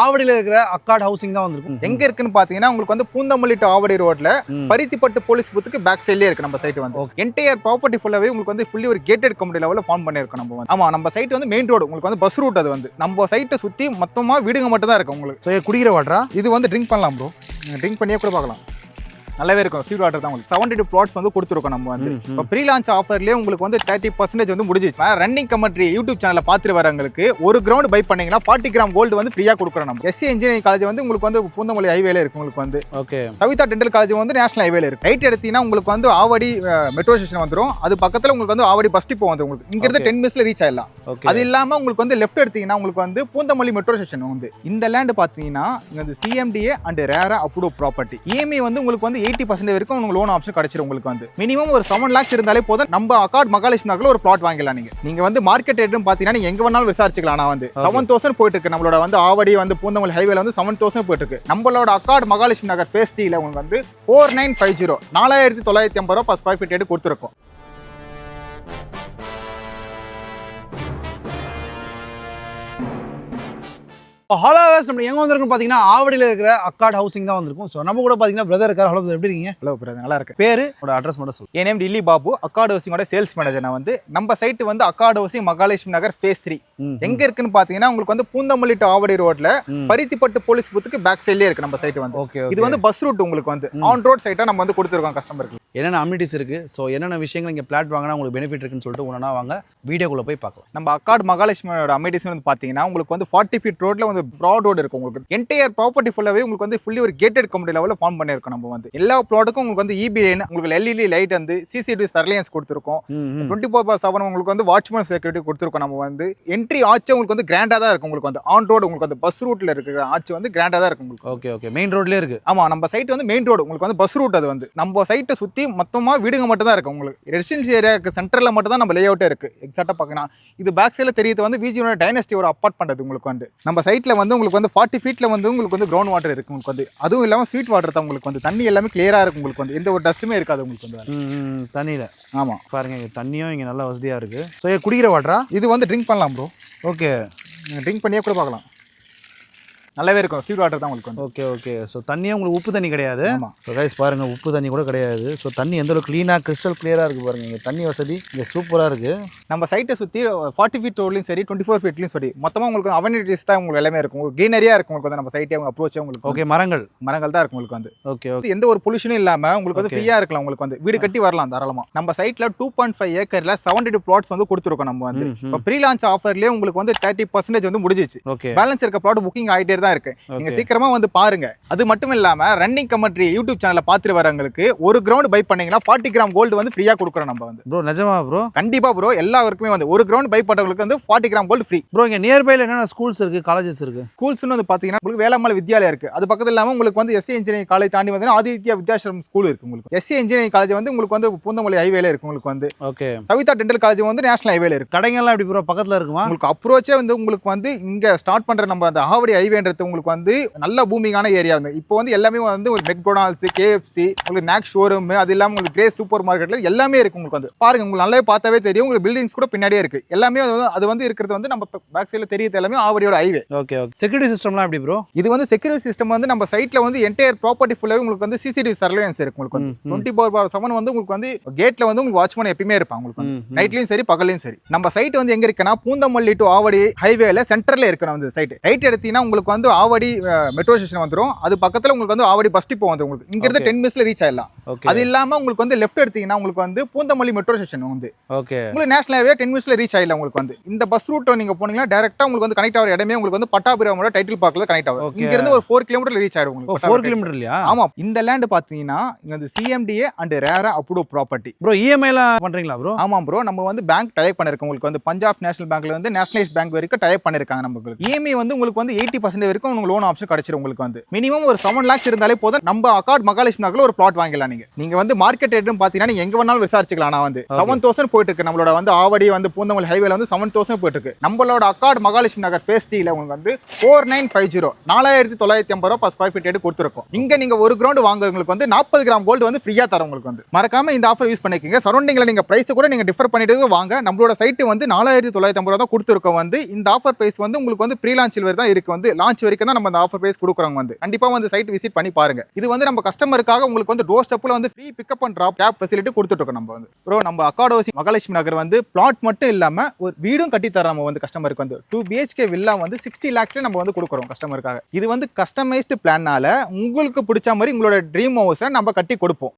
ஆவடியில இருக்கிற accord housing தான் வந்திருக்கும். எங்க இருக்குன்னு பாத்தீங்கன்னா உங்களுக்கு வந்து பூந்தமல்லி டு ஆவடி ரோட்ல பருத்திப்பட்டு போலீஸ் பூத்துக்கு பேக் சைட்லயே இருக்கு நம்ம சைட் வந்து. என்டையர் ப்ராப்பர்ட்டி ஃபுல்லாவே உங்களுக்கு வந்து ஃபுல்லி ஒரு கேட்டட் கம்யூனிட்டி லெவல்ல ஃபார்ம் பண்ணிருக்கோம் நம்ம வந்து. ஆமா, நம்ம சைட் வந்து மெயின் ரோடு, உங்களுக்கு வந்து பஸ் ரூட். அது வந்து நம்ம சைட்டை சுத்தி மொத்தமா வீடுங்க மட்டும் தான் இருக்கு உங்களுக்கு. குடிக்கிற வாட்டரா இது வந்து ட்ரிங்க் பண்ணலாம் ப்ரோ, ட்ரிங்க் பண்ணியே கூட பார்க்கலாம். நல்லாவே இருக்கும். ஸ்வீட் வாட்டர் தான் உங்களுக்கு 72 plots வந்து கொடுத்துருக்கோம் நம்ம வந்து. இப்போ ப்ரீ லான்ச் ஆஃபர்லேயே உங்களுக்கு வந்து 30% வந்து முடிஞ்சிச்சு. ரன்னிங் கமெண்ட்ரி யூடியூப் சேனலில் பார்த்துட்டு வரவங்களுக்கு ஒரு கிரவுண்ட் பை பண்ணீங்கன்னா 40 கிராம் கோல்டு வந்து ஃப்ரீயாக கொடுக்குறோம் நம்ம. எஸ்சி இன்ஜினியரிங் காலேஜ் வந்து உங்களுக்கு வந்து பூந்தமல்லி ஹைவேல இருக்கு உங்களுக்கு வந்து. ஓகே. சவிதா டென்டல் காலேஜ் வந்து நேஷனல் ஹைவேல இருக்கு. ரைட் எடுத்தீங்கன்னா உங்களுக்கு வந்து ஆவடி மெட்ரோ ஸ்டேஷன் வந்துடும். அது பக்கத்தில் உங்களுக்கு வந்து ஆவடி பஸ் டிப்போ வந்து உங்களுக்கு இங்கிருந்து 10 minutes ரீச் ஆயிடலாம். அது இல்லாமல் உங்களுக்கு வந்து லெஃப்ட் எடுத்தீங்கன்னா உங்களுக்கு வந்து பூந்தமல்லி மெட்ரோ ஸ்டேஷன் வந்து. இந்த லேண்ட் பார்த்தீங்கன்னா இங்கே வந்து CMDA and RERA approve property. EMI வந்து உங்களுக்கு வந்து 80% வரைக்கும் லோன் ஆப்ஷன் கிடைச்சிரும் உங்களுக்கு வந்து. மினிமம் ஒரு 7 lakhs இருந்தாலே போதும். நம்ம அக்காட் மகாலட்சுமி நகர்ல ஒரு பிளாட் வாங்கலாம். நீங்க வந்து மார்க்கெட் ரேட்னு பாத்தீங்கன்னா நீங்க எங்க வேணாலும் விசாரிச்சுக்கலாம். நான் வந்து 7000 போயிட்டு இருக்கு. நம்மளோட வந்து ஆவடி வந்து பூந்தமல்லி ஹைவேல வந்து 7000 போயிட்டு இருக்கு. நம்மளோட அக்காட் மகாலட்சுமி நகர் ஃபேஸ் 3ல உங்களுக்கு வந்து 4950 4950 ரூபாய் per square feet ரேட் கொடுத்துருக்கோம். ஹலோ நம்ம எங்க வந்திருக்கோம் பாத்தீங்கன்னா ஆவடியில இருக்கிற அக்காட் ஹவுசிங் தான் வந்திருக்கும். ஸோ நம்ம கூட பாத்தீங்கன்னா பிரதர் இருக்காரு. ஹலோ பிரதர், எப்படி இருக்கீங்க? ஹலோ பிரதர், நல்லா இருக்கு. பேரு அட்ரஸ் மட்டும் சொல்லு. என் நேம் டில்லி பாபு, அக்காட் ஹவுசிங்கோட சேல்ஸ் மேனேஜர். நான் வந்து நம்ம சைட் வந்து அக்காட் ஹவுசிங் மகாலட்சுமி நகர் ஃபேஸ் 3 எங்க இருக்குன்னு பாத்தீங்கன்னா உங்களுக்கு வந்து பூந்தமல்லி டு ஆவடி ரோட்ல பருத்திப்பட்டு போலீஸ் பூத்துக்கு பேக் சைட்லயே இருக்கு நம்ம சைட் வந்து. ஓகே. இது வந்து பஸ் ரூட் உங்களுக்கு வந்து ஆன் ரோட் சைட்டா நம்ம வந்து கொடுத்துருக்கோம் கஸ்டமருக்கு. என்னென்ன அம்யூனிட்டிஸ் இருக்கு, ஸோ என்னென்ன விஷயங்கள் இங்கே பிளாட் வாங்கினா உங்களுக்கு பெனிஃபிட் இருக்குன்னு சொல்லிட்டு ஒன்றா வாங்க வீடியோக்குள்ள போய் பார்க்கலாம். நம்ம அக்காட் மகாலட்சுமியோட அம்யூனிட்டிஸ் வந்து பாத்தீங்கன்னா உங்களுக்கு வந்து 40 feet ரோட்ல வந்து ப்ராட் ரோடு இருக்கு. உங்களுக்கு என்டையர் ப்ராப்பர்ட்டி ஃபுல்லாவே உங்களுக்கு வந்து ஃபுல்லி ஒரு கேட்டட் கம்யூனிட்டி லெவல்ல ஃபார்ம் பண்ணிருக்கோம் நம்ம வந்து. எல்லா பிளாட்டுக்கும் உங்களுக்கு வந்து இபி லைன், உங்களுக்கு எல்இடி லைட் வந்து சிசிடிவி சர்வேலன்ஸ் கொடுத்துருக்கோம். 24/7 உங்களுக்கு வந்து வாட்ச்மேன் செக்யூரிட்டி கொடுத்துருக்கோம் நம்ம வந்து. என்ட்ரி ஆச்சு உங்களுக்கு வந்து கிராண்டா தான் இருக்கும். உங்களுக்கு வந்து ஆன் ரோடு உங்களுக்கு வந்து பஸ் ரூட்ல இருக்கிற ஆச்சு வந்து கிராண்டா தான் இருக்கும் உங்களுக்கு. Okay okay. மெயின் ரோட்லயே இருக்கு. ஆமா, நம்ம சைட் வந்து மெயின் ரோடு, உங்களுக்கு வந்து பஸ் ரூட். அது வந்து நம்ம சைட்டை சுத்தி மொத்தமா வீடுங்க மட்டும் தான் இருக்கு. உங்களுக்கு ரெசிடென்ஷியல் ஏரியாக்கு சென்டர்ல மட்டும் தான் நம்ம லே அவுட்டே இருக்கு. எக்ஸாக்ட்டா பார்க்கணும். இது பேக் சைடுல தெரியுது வந்து விஜியோட டைனஸ்டி ஒரு அப்பார்ட் பண்றது. உங்களுக்கு வந்து நம்ம சைட்ல வந்து உங்களுக்கு வந்து 40 feetல வந்து உங்களுக்கு வந்து கிரவுண்ட் வாட்டர் இருக்கு. உங்களுக்கு வந்து அதுவும் இல்லாம ஸ்வீட் வாட்டர் தான். உங்களுக்கு வந்து தண்ணி எல்லாமே கிளியரா இருக்கு. உங்களுக்கு வந்து எந்த ஒரு டஸ்ட்டுமே இருக்காது உங்களுக்கு வந்து தண்ணியில. ஆமா, பாருங்க இங்க தண்ணியும் இங்க நல்லா வசதியா இருக்கு. ஸோ குடிக்கிற வாட்டரா? இது வந்து ட்ரிங்க் பண்ணலாம் ப்ரோ. ஓகே. ட்ரிங்க் பண்ணியே கூட பார்க்கலாம். நல்லாவே இருக்கும். ஸ்வீட் வாட்டர் தான் உங்களுக்கு வந்து. Okay okay. ஸோ தண்ணியே உங்களுக்கு உப்பு தண்ணி கிடையாது. ஆமா. ஸோ கைஸ் பாருங்க, உப்பு தண்ணி கூட கிடையாது. ஸோ தண்ணி எந்த அளவுக்கு க்ளீனாக கிறிஸ்டல் கிளியராக இருக்குது பாருங்க. இங்கே தண்ணி வசதி இங்கே சூப்பராக இருக்குது. நம்ம சைட்டை சுற்றி 40 feet ரோட்லையும் சரி 24 feetலையும் சரி மொத்தமாக உங்களுக்கு அவனிட்டிஸ் தான் உங்களுக்கு எல்லாமே இருக்கும். உங்களுக்கு க்ரீனரியாக இருக்கும். உங்களுக்கு வந்து நம்ம சைட்டே அவங்க அப்ரோச்சே உங்களுக்கு. ஓகே. மரங்கள் தான் இருக்கும் உங்களுக்கு வந்து. Okay okay. எந்த ஒரு பொல்யூஷனும் இல்லாமல் உங்களுக்கு வந்து ஃப்ரீயாக இருக்கலாம். உங்களுக்கு வந்து வீடு கட்டி வரலாம் தாராளமாக. நம்ம சைட்டில் 2.5 acreல 72 plots வந்து கொடுத்துருக்கோம் நம்ம வந்து. இப்போ ப்ரீ லான்ச் ஆஃபர்லேயே உங்களுக்கு வந்து 30% வந்து முடிஞ்சிச்சு. ஓகே. பேலன்ஸ் இருக்க ப்ளாட் புக்கிங் ஆகிட்டே தான் இருக்கு. நீங்க சீக்கிரமா வந்து பாருங்க. அது மட்டும் இல்லாம ரன்னிங் கமெண்ட்ரி யூடியூப் சேனல்ல பார்த்துட்டு வரவங்களுக்கு ஒரு கிரவுண்ட் பை பண்ணீங்கன்னா 40 கிராம் கோல்டு வந்து ஃப்ரீயா கொடுக்குறோம் நம்ம வந்து. ப்ரோ நிஜமா ப்ரோ? கண்டிப்பா ப்ரோ, எல்லாருக்குமே வந்து ஒரு கிரவுண்ட் பை பண்றவங்களுக்கு வந்து 40 கிராம் கோல்டு ஃப்ரீ. ப்ரோ இங்க நியர்பைல என்னென்ன ஸ்கூல்ஸ் இருக்கு, காலேஜஸ் இருக்கு? ஸ்கூல்ஸ்னு வந்து பாத்தீங்கன்னா உங்களுக்கு வேளாண்மை வித்யாலயா இருக்கு. அது பக்கத்துல இல்லாம உங்களுக்கு வந்து எஸ்சி இன்ஜினியரிங் காலேஜ் தாண்டி வந்து ஆதித்யா வித்யாசிரம் ஸ்கூல் இருக்கு. உங்களுக்கு எஸ்சி இன்ஜினியரிங் காலேஜ் வந்து உங்களுக்கு வந்து பூந்தமல்லி ஹைவேல இருக்கு. உங்களுக்கு வந்து ஓகே. சவிதா டென்டல் காலேஜ் வந்து நேஷனல் ஹைவேல இருக்கு. கடைங்கள்லாம் எப்படி ப்ரோ பக்கத்துல இருக்குமா? உங்களுக்கு அப்ரோச்சே வந்து உங்களுக்கு வந்து இங்க ஸ்டார்ட் பண்ற நம்ம அந்த ஆவடி ஹைவேன்றது உங்களுக்கு வந்து நல்ல பூமிங்கான ஏரியா வந்து. இப்போ வந்து எல்லாமே வந்து ஒரு மெக்டொனால்ட்ஸ், KFC, உங்களுக்கு மேக்ஸ் ஷோரூம், அது இல்லாம உங்களுக்கு கிரேஸ் சூப்பர் மார்க்கெட்ல எல்லாமே இருக்கு. உங்களுக்கு வந்து பாருங்க, உங்களுக்கு நல்லாவே பார்த்தாவே தெரியும். உங்களுக்கு பில்டிங்ஸ் கூட பின்னாடியே இருக்கு. எல்லாமே அது வந்து இருக்கிறது வந்து நம்ம பேக் சைடுல தெரியுது எல்லாமே ஆவடியோட ஹைவே. Okay okay. செக்யூரிட்டி சிஸ்டம்லாம் எப்படி ப்ரோ? இது வந்து செக்யூரிட்டி சிஸ்டம் வந்து நம்ம சைட்ல வந்து என்டையர் ப்ராப்பர்ட்டி ஃபுல்லாவே உங்களுக்கு வந்து சிசிடிவி சர்வேலன்ஸ் இருக்கு. உங்களுக்கு வந்து 24/7 வந்து உங்களுக்கு வந்து கேட்ல வந்து உங்களுக்கு வாட்ச்மேன் எப்பயுமே இருப்பாங்க. உங்களுக்கு நைட்லயும் சரி பகல்லையும் சரி. நம்ம சைட் வந்து எங்க இருக்குன்னா பூந்தமல்லி டு ஆவடி ஹைவேல சென்டர்ல இருக்கு நம்ம சைட். ரைட் எடுத்தீங்கன்னா உங்களுக்கு வந்து ஆவடி மெட்ரோ ஸ்டேஷன் வந்துரும். அது பக்கத்துல உங்களுக்கு வந்து ஆவடி பஸ் டிப்போ வந்து உங்களுக்கு இங்க இருந்து 10 minutes ரீச் ஆயிடலாம். அது இல்லாம உங்களுக்கு வந்து லெஃப்ட் எடுத்தீங்கன்னா உங்களுக்கு வந்து பூந்தமல்லி மெட்ரோ ஸ்டேஷன் வந்து. ஓகே. உங்களுக்கு நேஷனல் ஹைவே 10 minutes ரீச் ஆயிடலாம். உங்களுக்கு வந்து இந்த பஸ் ரூட் நீங்க போனீங்கன்னா டைரக்டா உங்களுக்கு வந்து கனெக்ட் ஆகிற இடமே உங்களுக்கு வந்து பட்டாபிராமோட டைட்டில் பார்க்ல கனெக்ட் ஆகும். இங்க இருந்து ஒரு 4 kilometer ரீச் ஆயிடும் உங்களுக்கு. 4 kilometer இல்லையா? ஆமா. இந்த லேண்ட் பாத்தீங்கன்னா இங்க வந்து CMDA and RERA approve property. Bro இஎம்ஐலாம் பண்றீங்களா ப்ரோ? ஆமா ப்ரோ, நம்ம வந்து பேங்க் டைப் பண்ணிருக்கோம். உங்களுக்கு வந்து பஞ்சாப் நேஷனல் பேங்க்ல வந்து நேஷனலைஸ் பேங்க் வரைக்கும் டைப் பண்ணிருக்காங்க. நமக்கு இஎம்ஐ வந்து உங்களுக்கு வந்து 80% வரைக்கும் உங்களுக்கு லோன் ஆப்ஷன் கிடைச்சிரும். உங்களுக்கு வந்து மினிமம் ஒரு 7 lakhs இருந்தாலே போதும். நம்ம அக்காட் மகாலட்சுமி நகர்ல ஒரு பிளாட் வாங்கலாம். நீங்க வந்து மார்க்கெட் ரேட்னு பாத்தீங்கன்னா நீங்க எங்க வேணாலும் விசாரிச்சுக்கலாம். நான் வந்து 7000 போயிட்டு இருக்கு நம்மளோட வந்து ஆவடி வந்து பூந்தமல்லி ஹைவேல வந்து 7000 போயிட்டு இருக்கு. நம்மளோட அக்கார்ட் மகாலட்சுமி நகர் ஃபேஸ் 3ல உங்களுக்கு வந்து 4950 4950 ரூபாய் per square feet ரேட் கொடுத்துருக்கோம். இங்க நீங்க ஒரு கிரவுண்ட் வாங்குறவங்களுக்கு வந்து 40 கிராம் கோல்டு வந்து ஃப்ரீயா தரோம் உங்களுக்கு வந்து. மறக்காம இந்த ஆஃபர் யூஸ் பண்ணிக்கங்க. சரௌண்டிங்ல நீங்க பிரைஸ் கூட நீங்க டிஃபர் பண்ணிட்டு வாங்க. நம்மளோட சைட் வந்து 4950 ரூபாய் தான் கொடுத்துருக்கோம். வந்து இந்த ஆஃபர் பிரைஸ் வந்து உங்களுக்கு வந்து ப்ரீ லான்ச் வரை தான் இருக்கு. வந்து லான்ச் வரைக்கும் தான் நம்ம இந்த ஆஃபர் பிரைஸ் கொடுக்குறோம். வந்து கண்டிப்பா வந்து சைட் விசிட் பண்ணி பாருங்க. இது வந்து நம்ம கஸ்டமருக்காக உங்களுக்கு வந்து டோர் ஸ்டெப்ல வந்து free pickup and drop cab facility கொடுத்துட்டு இருக்கோம். நம்ம வந்து ப்ரோ நம்ம அக்கார்ட் ஹவுசிங் மகாலட்சுமி நகர் வந்து பிளாட் மட்டும் இல்லாம ஒரு வீடும் கட்டி தரோம். நம்ம வந்து கஸ்டமருக்கு வந்து 2 BHK வில்லா வந்து 60 lakhsல நம்ம வந்து கொடுக்குறோம் கஸ்டமருக்காக. இது வந்து கஸ்டமைஸ்டு பிளான்னால உங்களுக்கு பிடிச்ச மாதிரி உங்களோட ட்ரீம் ஹவுஸை நம்ம கட்டி கொடுப்போம்.